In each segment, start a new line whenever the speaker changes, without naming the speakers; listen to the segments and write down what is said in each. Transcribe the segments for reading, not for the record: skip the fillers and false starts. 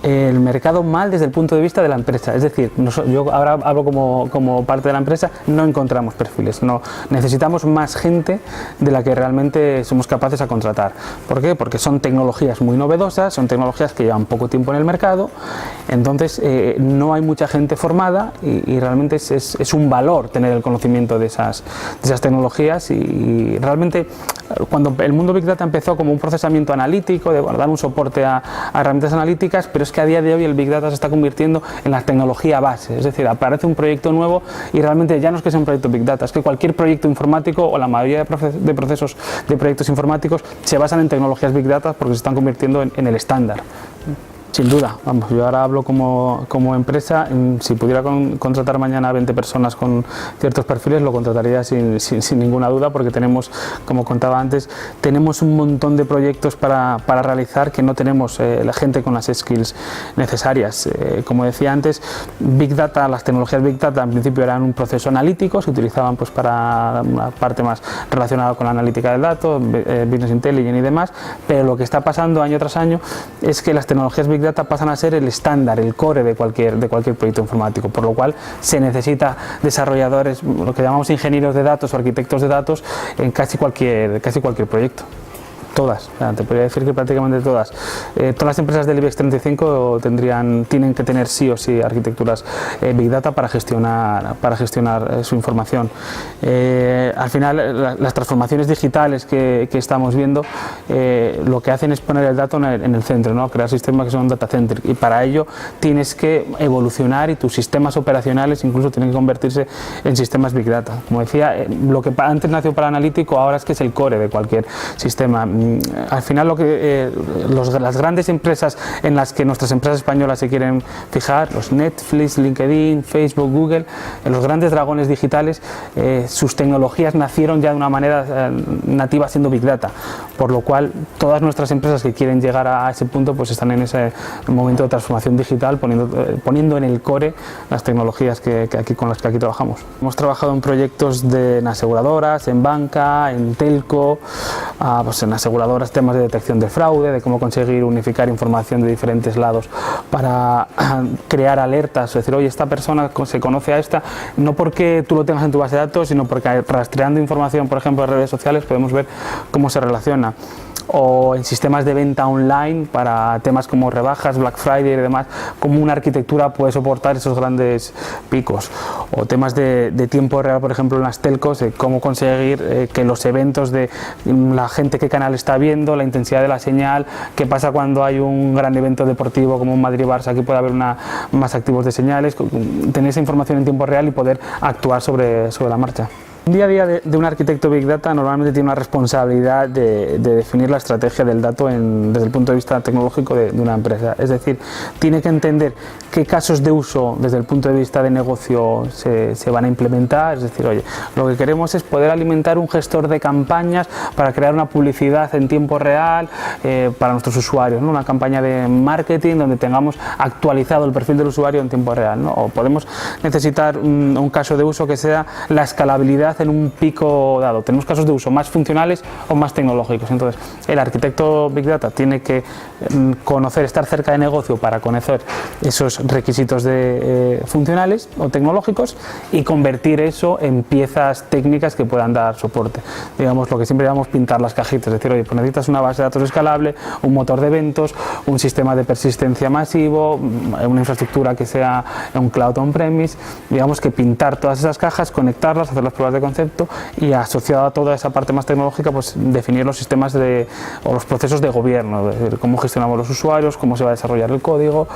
el mercado mal desde el punto de vista de la empresa. Es decir, yo ahora hablo como parte de la empresa, no encontramos perfiles, no necesitamos más gente de la que realmente somos capaces a contratar. ¿Por qué? Porque son tecnologías muy novedosas, son tecnologías que llevan poco tiempo en el mercado, entonces no hay mucha gente formada y realmente es un valor tener el conocimiento de esas tecnologías y realmente cuando el mundo Big Data empezó como un procesamiento analítico, de dar un soporte a herramientas analíticas, pero es que a día de hoy el Big Data se está convirtiendo en la tecnología base, es decir, aparece un proyecto nuevo y realmente ya no es que sea un proyecto Big Data, es que cualquier proyecto informático o la mayoría de procesos de proyectos informáticos se basan en tecnologías Big Data porque se están convirtiendo en el estándar. Sin duda, vamos, yo ahora hablo como empresa, si pudiera contratar mañana a 20 personas con ciertos perfiles lo contrataría sin ninguna duda porque tenemos, como contaba antes, tenemos un montón de proyectos para realizar que no tenemos la gente con las skills necesarias. Como decía antes, Big Data, las tecnologías Big Data en principio eran un proceso analítico, se utilizaban pues para una parte más relacionada con la analítica del dato, Business Intelligence y demás, pero lo que está pasando año tras año es que las tecnologías Big Data pasan a ser el estándar, el core de cualquier proyecto informático, por lo cual se necesita desarrolladores, lo que llamamos ingenieros de datos o arquitectos de datos en casi cualquier proyecto. Todas, te podría decir que prácticamente todas. Todas las empresas del IBEX 35 tienen que tener sí o sí arquitecturas Big Data para gestionar su información. Al final, las transformaciones digitales que estamos viendo lo que hacen es poner el dato en el centro, ¿no? Crear sistemas que son data centric y para ello tienes que evolucionar y tus sistemas operacionales incluso tienen que convertirse en sistemas Big Data. Como decía, lo que antes nació para analítico ahora es que es el core de cualquier sistema. Al final las grandes empresas en las que nuestras empresas españolas se quieren fijar, los Netflix, LinkedIn, Facebook, Google, los grandes dragones digitales, sus tecnologías nacieron ya de una manera nativa siendo Big Data, por lo cual todas nuestras empresas que quieren llegar a ese punto pues están en ese momento de transformación digital poniendo en el core las tecnologías con las que aquí trabajamos. Hemos trabajado en proyectos en aseguradoras, en banca, en telco, pues en aseguradoras temas de detección de fraude, de cómo conseguir unificar información de diferentes lados para crear alertas, es decir, oye, esta persona se conoce a esta, no porque tú lo tengas en tu base de datos, sino porque rastreando información, por ejemplo, en redes sociales, podemos ver cómo se relaciona. O en sistemas de venta online para temas como rebajas, Black Friday y demás, cómo una arquitectura puede soportar esos grandes picos. O temas de tiempo real, por ejemplo, en las telcos, cómo conseguir que los eventos de la gente qué canal está viendo, la intensidad de la señal, qué pasa cuando hay un gran evento deportivo como un Madrid-Barça, aquí puede haber más activos de señales, tener esa información en tiempo real y poder actuar sobre la marcha. Un día a día de un arquitecto Big Data normalmente tiene una responsabilidad de definir la estrategia del dato desde el punto de vista tecnológico de una empresa. Es decir, tiene que entender qué casos de uso desde el punto de vista de negocio se van a implementar. Es decir, oye, lo que queremos es poder alimentar un gestor de campañas para crear una publicidad en tiempo real para nuestros usuarios, ¿no? Una campaña de marketing donde tengamos actualizado el perfil del usuario en tiempo real, ¿no? O podemos necesitar un caso de uso que sea la escalabilidad en un pico dado. Tenemos casos de uso más funcionales o más tecnológicos. Entonces, el arquitecto Big Data tiene que estar cerca de negocio para conocer esos requisitos funcionales o tecnológicos y convertir eso en piezas técnicas que puedan dar soporte. Digamos, lo que siempre llamamos pintar las cajitas. Es decir, oye, pues necesitas una base de datos escalable, un motor de eventos, un sistema de persistencia masivo, una infraestructura que sea un cloud on-premise. Digamos que pintar todas esas cajas, conectarlas, hacer las pruebas de concepto y asociado a toda esa parte más tecnológica, pues definir los sistemas o los procesos de gobierno, es decir, cómo gestionamos los usuarios, cómo se va a desarrollar el código,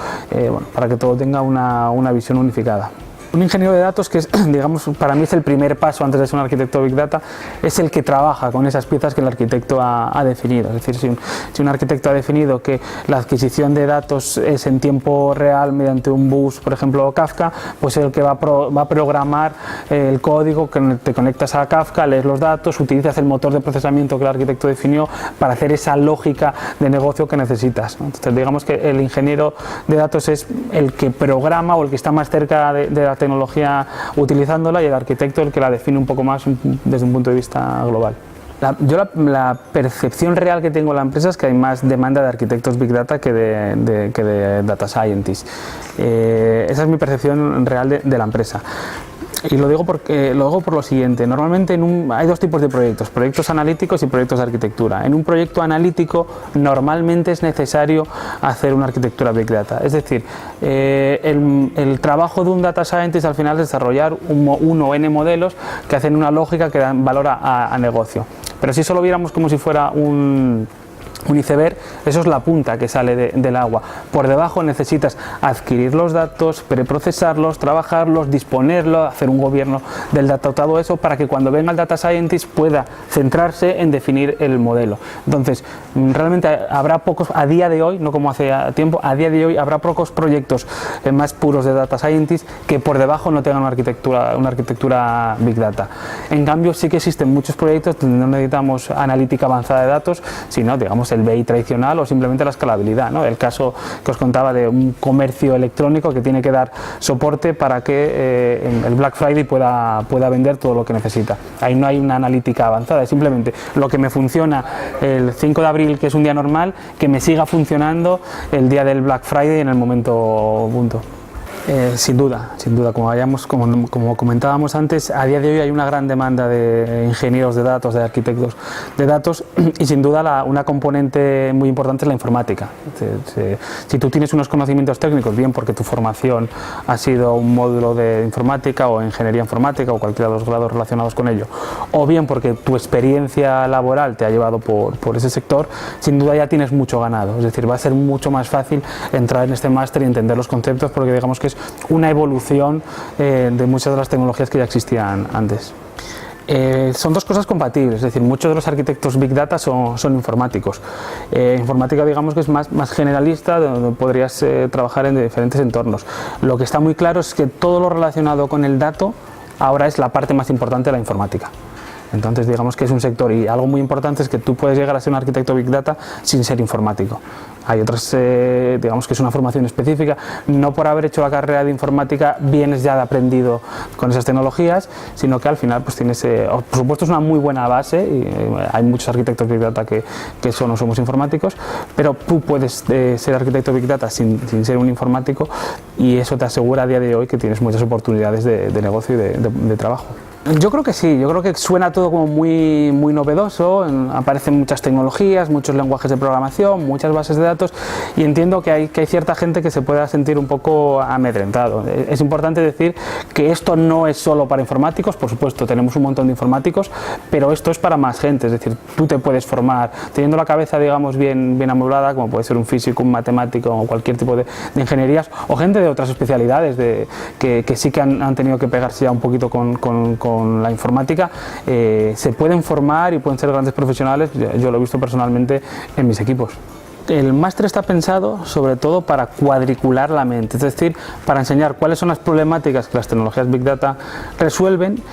para que todo tenga una visión unificada. Un ingeniero de datos, que es, digamos, para mí es el primer paso antes de ser un arquitecto Big Data, es el que trabaja con esas piezas que el arquitecto ha definido. Es decir, si un arquitecto ha definido que la adquisición de datos es en tiempo real mediante un bus, por ejemplo, Kafka, pues es el que va a programar el código, que te conectas a Kafka, lees los datos, utilizas el motor de procesamiento que el arquitecto definió para hacer esa lógica de negocio que necesitas, ¿no? Entonces, digamos que el ingeniero de datos es el que programa o el que está más cerca de la tecnología utilizándola y el arquitecto el que la define un poco más desde un punto de vista global. La percepción real que tengo en la empresa es que hay más demanda de arquitectos Big Data que de Data Scientists. Esa es mi percepción real de la empresa. Y lo digo por lo siguiente, normalmente hay dos tipos de proyectos analíticos y proyectos de arquitectura. En un proyecto analítico normalmente es necesario hacer una arquitectura Big Data, es decir, el trabajo de un Data Scientist al final es desarrollar uno o n modelos que hacen una lógica que dan valor a negocio. Pero si solo viéramos como si fuera un iceberg, eso es la punta que sale del agua. Por debajo necesitas adquirir los datos, preprocesarlos, trabajarlos, disponerlos, hacer un gobierno del dato, todo eso para que cuando venga el Data Scientist pueda centrarse en definir el modelo. Entonces, realmente habrá pocos, a día de hoy, no como hace tiempo, a día de hoy habrá pocos proyectos más puros de Data Scientist que por debajo no tengan una arquitectura Big Data. En cambio, sí que existen muchos proyectos donde no necesitamos analítica avanzada de datos, sino, digamos, el BI tradicional o simplemente la escalabilidad, ¿no? El caso que os contaba de un comercio electrónico que tiene que dar soporte para que el Black Friday pueda vender todo lo que necesita. Ahí no hay una analítica avanzada, es simplemente lo que me funciona el 5 de abril, que es un día normal, que me siga funcionando el día del Black Friday en el momento punto. Sin duda, como comentábamos antes, a día de hoy hay una gran demanda de ingenieros de datos, de arquitectos de datos, y sin duda una componente muy importante es la informática. Si tú tienes unos conocimientos técnicos, bien porque tu formación ha sido un módulo de informática o ingeniería informática o cualquiera de los grados relacionados con ello, o bien porque tu experiencia laboral te ha llevado por ese sector, sin duda ya tienes mucho ganado. Es decir, va a ser mucho más fácil entrar en este máster y entender los conceptos, porque digamos que es una evolución de muchas de las tecnologías que ya existían antes. Son dos cosas compatibles, es decir, muchos de los arquitectos Big Data son informáticos. Informática, digamos que es más generalista, donde podrías trabajar en diferentes entornos. Lo que está muy claro es que todo lo relacionado con el dato ahora es la parte más importante de la informática. Entonces, digamos que es un sector, y algo muy importante es que tú puedes llegar a ser un arquitecto Big Data sin ser informático. Hay otras, digamos que es una formación específica, no por haber hecho la carrera de informática vienes ya de aprendido con esas tecnologías, sino que al final pues tienes, por supuesto es una muy buena base, y hay muchos arquitectos Big Data que no somos informáticos, pero tú puedes ser arquitecto Big Data sin ser un informático, y eso te asegura a día de hoy que tienes muchas oportunidades de negocio y de trabajo. Yo creo que sí, yo creo que suena todo como muy novedoso, aparecen muchas tecnologías, muchos lenguajes de programación, muchas bases de datos, y entiendo que hay cierta gente que se pueda sentir un poco amedrentado. Es importante decir que esto no es solo para informáticos, por supuesto tenemos un montón de informáticos, pero esto es para más gente, es decir, tú te puedes formar teniendo la cabeza, digamos, bien amueblada, como puede ser un físico, un matemático o cualquier tipo de ingenierías, o gente de otras especialidades que sí que han tenido que pegarse ya un poquito con la informática, se pueden formar y pueden ser grandes profesionales. Yo lo he visto personalmente en mis equipos. El máster está pensado sobre todo para cuadricular la mente, es decir, para enseñar cuáles son las problemáticas que las tecnologías Big Data resuelven,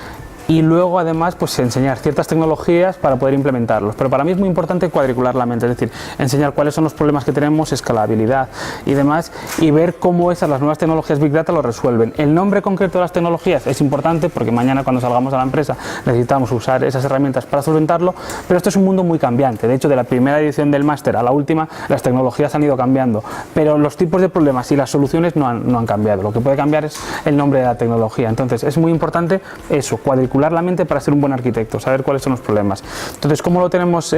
y luego además pues enseñar ciertas tecnologías para poder implementarlos. Pero para mí es muy importante cuadricular la mente, es decir, enseñar cuáles son los problemas que tenemos, escalabilidad y demás, y ver cómo las nuevas tecnologías Big Data lo resuelven. El nombre concreto de las tecnologías es importante porque mañana cuando salgamos a la empresa necesitamos usar esas herramientas para solventarlo, pero esto es un mundo muy cambiante. De hecho, de la primera edición del máster a la última, las tecnologías han ido cambiando, pero los tipos de problemas y las soluciones no han cambiado. Lo que puede cambiar es el nombre de la tecnología. Entonces es muy importante eso, cuadricular la mente para ser un buen arquitecto, saber cuáles son los problemas. Entonces, ¿cómo lo tenemos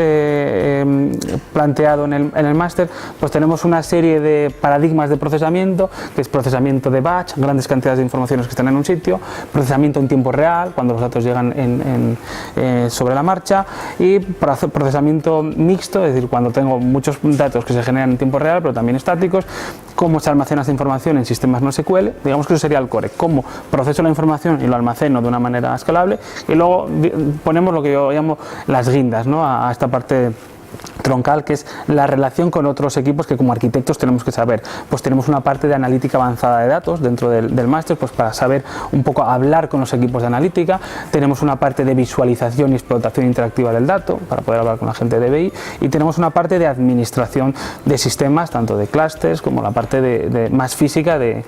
planteado en el máster? Pues tenemos una serie de paradigmas de procesamiento, que es procesamiento de batch, grandes cantidades de informaciones que están en un sitio, procesamiento en tiempo real, cuando los datos llegan sobre la marcha, y procesamiento mixto, es decir, cuando tengo muchos datos que se generan en tiempo real, pero también estáticos, cómo se almacena esa información en sistemas no SQL, digamos que eso sería el core, cómo proceso la información y lo almaceno de una manera escalable, y luego ponemos lo que yo llamo las guindas, ¿no? a esta parte troncal, que es la relación con otros equipos que como arquitectos tenemos que saber. Pues tenemos una parte de analítica avanzada de datos dentro del máster, pues para saber un poco hablar con los equipos de analítica. Tenemos una parte de visualización y explotación interactiva del dato, para poder hablar con la gente de BI, y tenemos una parte de administración de sistemas, tanto de clústeres como la parte más física de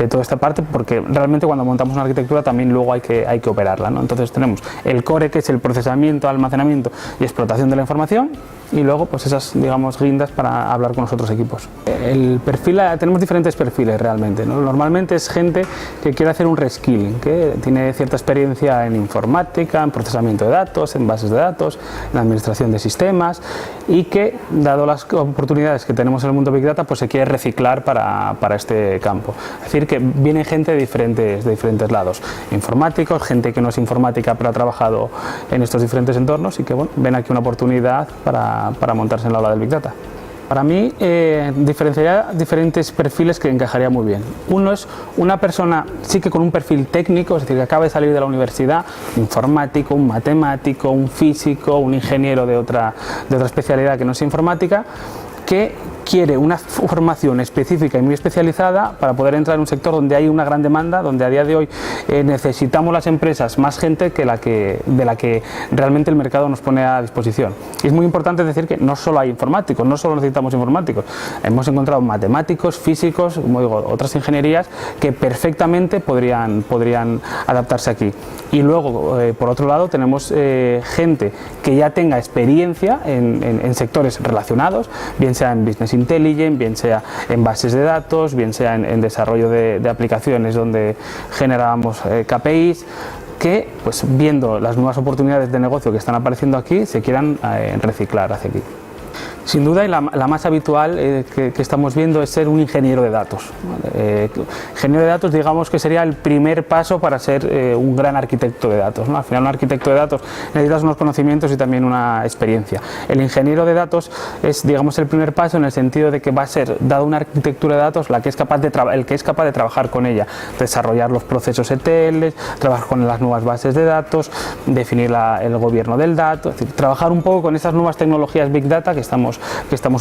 toda esta parte, porque realmente cuando montamos una arquitectura también luego hay que operarla, ¿no? Entonces tenemos el core, que es el procesamiento, almacenamiento y explotación de la información, y luego pues esas, digamos, guindas para hablar con los otros equipos. El perfil, tenemos diferentes perfiles realmente, ¿no? Normalmente es gente que quiere hacer un reskilling, que tiene cierta experiencia en informática, en procesamiento de datos, en bases de datos, en administración de sistemas, y que, dado las oportunidades que tenemos en el mundo Big Data, pues se quiere reciclar para este campo. Es decir, que viene gente de diferentes lados, informáticos, gente que no es informática pero ha trabajado en estos diferentes entornos y que, bueno, ven aquí una oportunidad para montarse en la ola del Big Data. Para mí, diferenciaría diferentes perfiles que encajaría muy bien. Uno es una persona, sí que con un perfil técnico, es decir, que acaba de salir de la universidad, un informático, un matemático, un físico, un ingeniero de otra especialidad que no sea informática, que quiere una formación específica y muy especializada para poder entrar en un sector donde hay una gran demanda, donde a día de hoy necesitamos las empresas más gente de la que realmente el mercado nos pone a disposición. Y es muy importante decir que no solo hay informáticos, no solo necesitamos informáticos, hemos encontrado matemáticos, físicos, como digo, otras ingenierías que perfectamente podrían adaptarse aquí. Y luego, por otro lado, tenemos gente que ya tenga experiencia en sectores relacionados, bien sea en business intelligence, bien sea en bases de datos, bien sea en desarrollo de aplicaciones donde generamos KPIs, que, pues, viendo las nuevas oportunidades de negocio que están apareciendo aquí, se quieran reciclar hacia aquí. Sin duda, y la más habitual que estamos viendo es ser un ingeniero de datos. Ingeniero de datos, digamos que sería el primer paso para ser un gran arquitecto de datos, ¿no? Al final, un arquitecto de datos necesitas unos conocimientos y también una experiencia. El ingeniero de datos es, digamos, el primer paso en el sentido de que va a ser, dado una arquitectura de datos, el que es capaz de trabajar con ella, desarrollar los procesos ETL, trabajar con las nuevas bases de datos, definir el gobierno del dato, es decir, trabajar un poco con esas nuevas tecnologías Big Data que estamos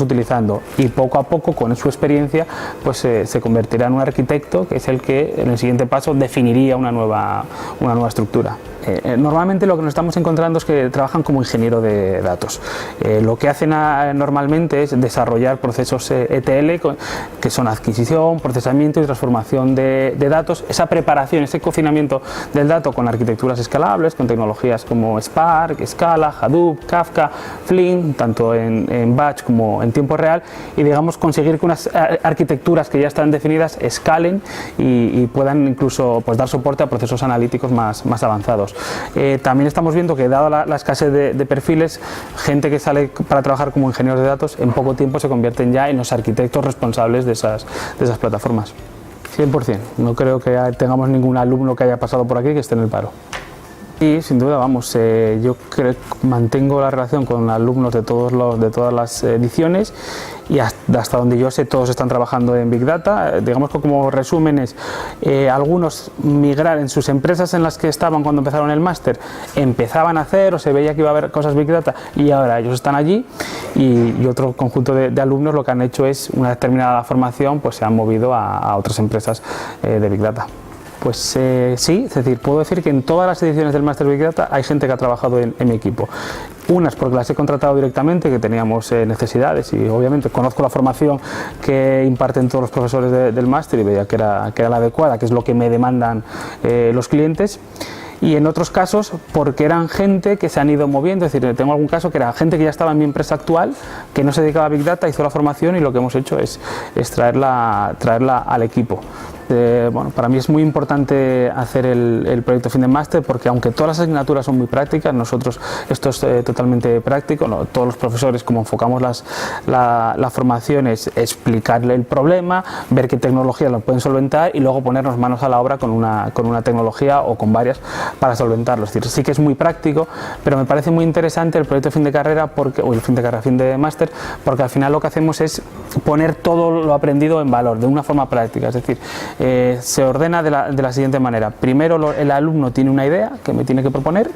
utilizando, y poco a poco, con su experiencia, pues se convertirá en un arquitecto que es el que en el siguiente paso definiría una nueva estructura. Normalmente lo que nos estamos encontrando es que trabajan como ingeniero de datos. Lo que hacen normalmente es desarrollar procesos ETL, que son adquisición, procesamiento y transformación de datos, esa preparación, ese cocinamiento del dato con arquitecturas escalables, con tecnologías como Spark, Scala, Hadoop, Kafka, Flink, tanto en batch como en tiempo real, y, digamos, conseguir que unas arquitecturas que ya están definidas escalen y puedan incluso, pues, dar soporte a procesos analíticos más avanzados. También estamos viendo que, dado la escasez de perfiles, gente que sale para trabajar como ingenieros de datos en poco tiempo se convierten ya en los arquitectos responsables de esas plataformas. 100%. No creo que tengamos ningún alumno que haya pasado por aquí que esté en el paro. Y sin duda, vamos, yo mantengo la relación con alumnos de todas las ediciones, y hasta donde yo sé todos están trabajando en Big Data. Digamos que, como resumen, es algunos migrar en sus empresas en las que estaban cuando empezaron el máster, empezaban a hacer o se veía que iba a haber cosas Big Data y ahora ellos están allí, y otro conjunto de alumnos lo que han hecho es, una vez terminada la formación, pues se han movido a otras empresas de Big Data. Pues sí, es decir, puedo decir que en todas las ediciones del Master Big Data hay gente que ha trabajado en mi equipo. Unas porque las he contratado directamente, que teníamos necesidades, y obviamente conozco la formación que imparten todos los profesores del máster y veía que era la adecuada, que es lo que me demandan los clientes. Y en otros casos porque eran gente que se han ido moviendo, es decir, tengo algún caso que era gente que ya estaba en mi empresa actual, que no se dedicaba a Big Data, hizo la formación, y lo que hemos hecho es traerla al equipo. Bueno, para mí es muy importante hacer el proyecto fin de máster, porque aunque todas las asignaturas son muy prácticas, nosotros esto es totalmente práctico, ¿no? Todos los profesores, como enfocamos la formación, es explicarle el problema, ver qué tecnología lo pueden solventar y luego ponernos manos a la obra con una tecnología o con varias para solventarlo. Es decir, sí que es muy práctico, pero me parece muy interesante el proyecto fin de carrera, fin de máster, porque al final lo que hacemos es poner todo lo aprendido en valor de una forma práctica. Es decir, Se ordena de la siguiente manera. Primero el alumno tiene una idea que me tiene que proponer,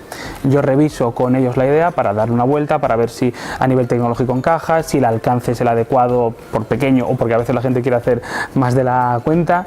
yo reviso con ellos la idea para darle una vuelta, para ver si a nivel tecnológico encaja, si el alcance es el adecuado por pequeño o porque a veces la gente quiere hacer más de la cuenta.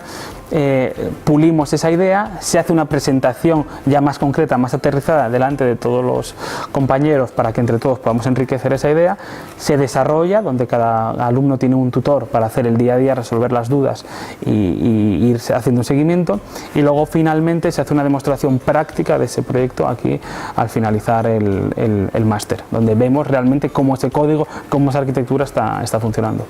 Pulimos esa idea, se hace una presentación ya más concreta, más aterrizada delante de todos los compañeros para que entre todos podamos enriquecer esa idea, se desarrolla, donde cada alumno tiene un tutor para hacer el día a día, resolver las dudas y ir haciendo un seguimiento, y luego finalmente se hace una demostración práctica de ese proyecto aquí al finalizar el máster, donde vemos realmente cómo ese código, cómo esa arquitectura está funcionando.